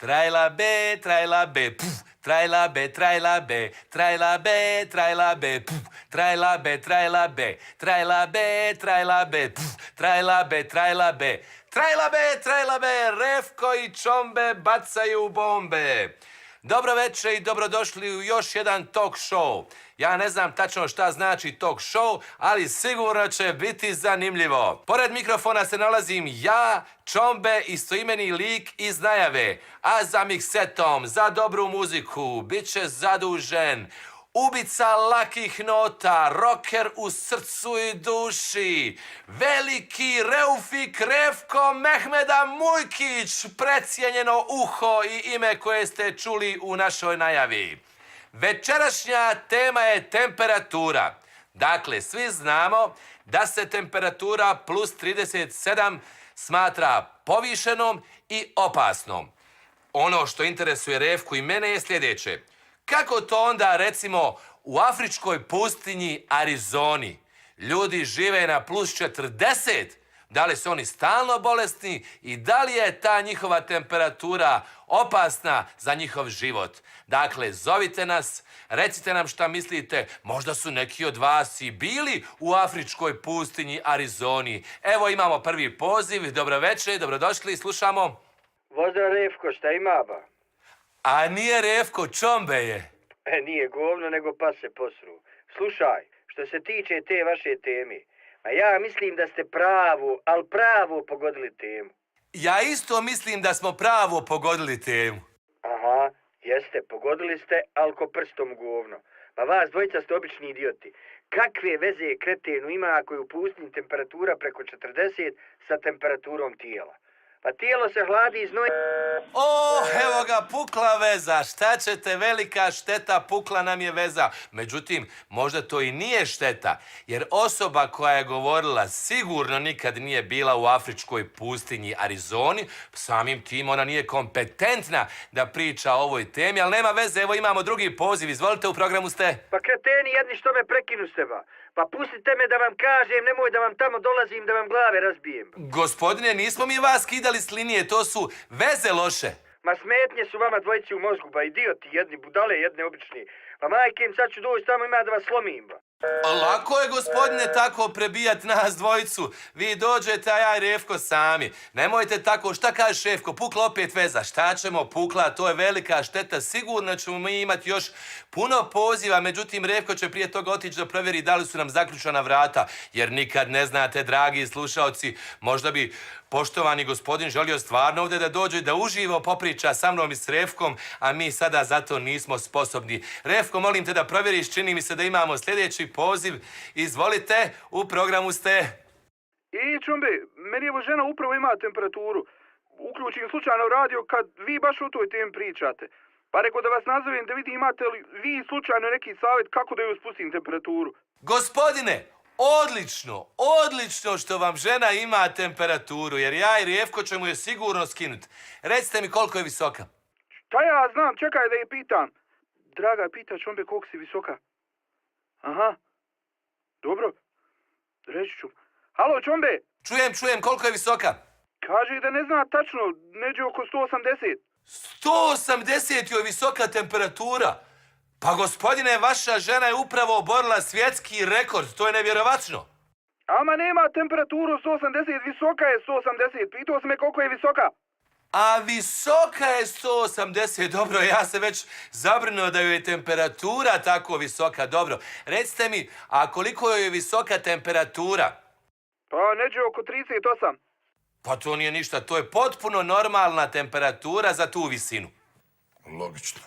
Trajla be, trajla be, puf. Trajla be, trajla be, trajla be, trajla be, puf. Trajla be, trajla be, trajla be, trajla be, puf. Trajla be, trajla be, trajla be, trajla be, Refko i Čombe bacaju bombe. Dobro večer i dobrodošli u još jedan talk show. Ja ne znam tačno šta znači talk show, ali sigurno će biti zanimljivo. Pored mikrofona se nalazim ja, Čombe, istoimeni lik iz najave. A za miksetom, za dobru muziku, bit će zadužen ubica lakih nota, rocker u srcu i duši, veliki Reufik Refko Mehmeda Mujkić, precijenjeno uho i ime koje ste čuli u našoj najavi. Večerašnja tema je temperatura. Dakle, svi znamo da se temperatura plus 37 smatra povišenom i opasnom. Ono što interesuje Refku i mene je sljedeće. Kako to onda, recimo, u afričkoj pustinji Arizoni ljudi žive na plus 40? Da li su oni stalno bolesni i da li je ta njihova temperatura opasna za njihov život? Dakle, zovite nas, recite nam šta mislite. Možda su neki od vas i bili u afričkoj pustinji Arizoni. Evo imamo prvi poziv. Dobro večer, dobrodošli, slušamo. Pozdrav Refko, šta ima ba? A nije Refko, Čombe je. Nije govno, nego pa se posru. Slušaj, što se tiče te vaše teme, ma ja mislim da ste pravo pogodili temu. Ja isto mislim da smo pravo pogodili temu. Aha, jeste, pogodili ste, ali ko prstom govno. Pa vas dvojica ste obični idioti. Kakve veze kretenu ima ako je u pustinji temperatura preko 40 sa temperaturom tijela? Pa tijelo se hladi i znoj... Evo ga, pukla veza. Šta ćete, velika šteta, pukla nam je veza. Međutim, možda to i nije šteta, jer osoba koja je govorila sigurno nikad nije bila u afričkoj pustinji Arizoni, samim tim ona nije kompetentna da priča o ovoj temi, ali nema veze, evo imamo drugi poziv, izvolite, u programu ste. Pa kreteni jedni što me prekinu ste ba. Pa pustite me da vam kažem, nemoj da vam tamo dolazim da vam glave razbijem. Gospodine, nismo mi vas skidali s linije, to su veze loše. Ma smetnje su vama dvojici u mozgu, ba idioti jedni, budale jedne obični. Pa majke im sad ću doći tamo ima da vas slomim ba. Lako je, gospodine, tako prebijat nas dvojicu. Vi dođete, a ja i Refko sami. Nemojte tako, šta kažeš Refko, pukla opet veza. Šta ćemo, pukla, to je velika šteta. Sigurno ćemo mi imati još puno poziva, međutim Refko će prije toga otići da provjeri da li su nam zaključana vrata. Jer nikad ne znate, dragi slušaoci, možda bi poštovani gospodin želio stvarno ovdje da dođe i da uživo popriča sa mnom i s Refkom, a mi sada zato nismo sposobni. Refko, molim te da provjeriš, čini mi se da imamo sljedeći poziv. Izvolite, u programu ste. I Čombe, meni evo žena upravo ima temperaturu. Uključim slučajno radio kad vi baš o toj temi pričate. Pa rekao da vas nazovem da vidim imate li vi slučajno neki savjet kako da joj spustim temperaturu. Gospodine, odlično što vam žena ima temperaturu, jer ja i Refko ćemo je sigurno skinuti. Recite mi koliko je visoka. Šta ja znam, čekaj da je pitam. Draga, pita Čombe koliko si visoka. Aha, dobro, reći ću. Halo Čombe! Čujem, koliko je visoka? Kaže da ne zna tačno, neđe oko 180. 180 joj visoka temperatura? Pa gospodine, vaša žena je upravo oborila svjetski rekord, to je nevjerovatno. Ama nema temperaturu 180, visoka je 180, pitao sam me koliko je visoka. A visoka je 180, dobro, ja se već zabrinuo da joj je temperatura tako visoka, dobro. Recite mi, a koliko joj je visoka temperatura? Pa neđe oko 38. Pa to nije ništa, to je potpuno normalna temperatura za tu visinu. Logično.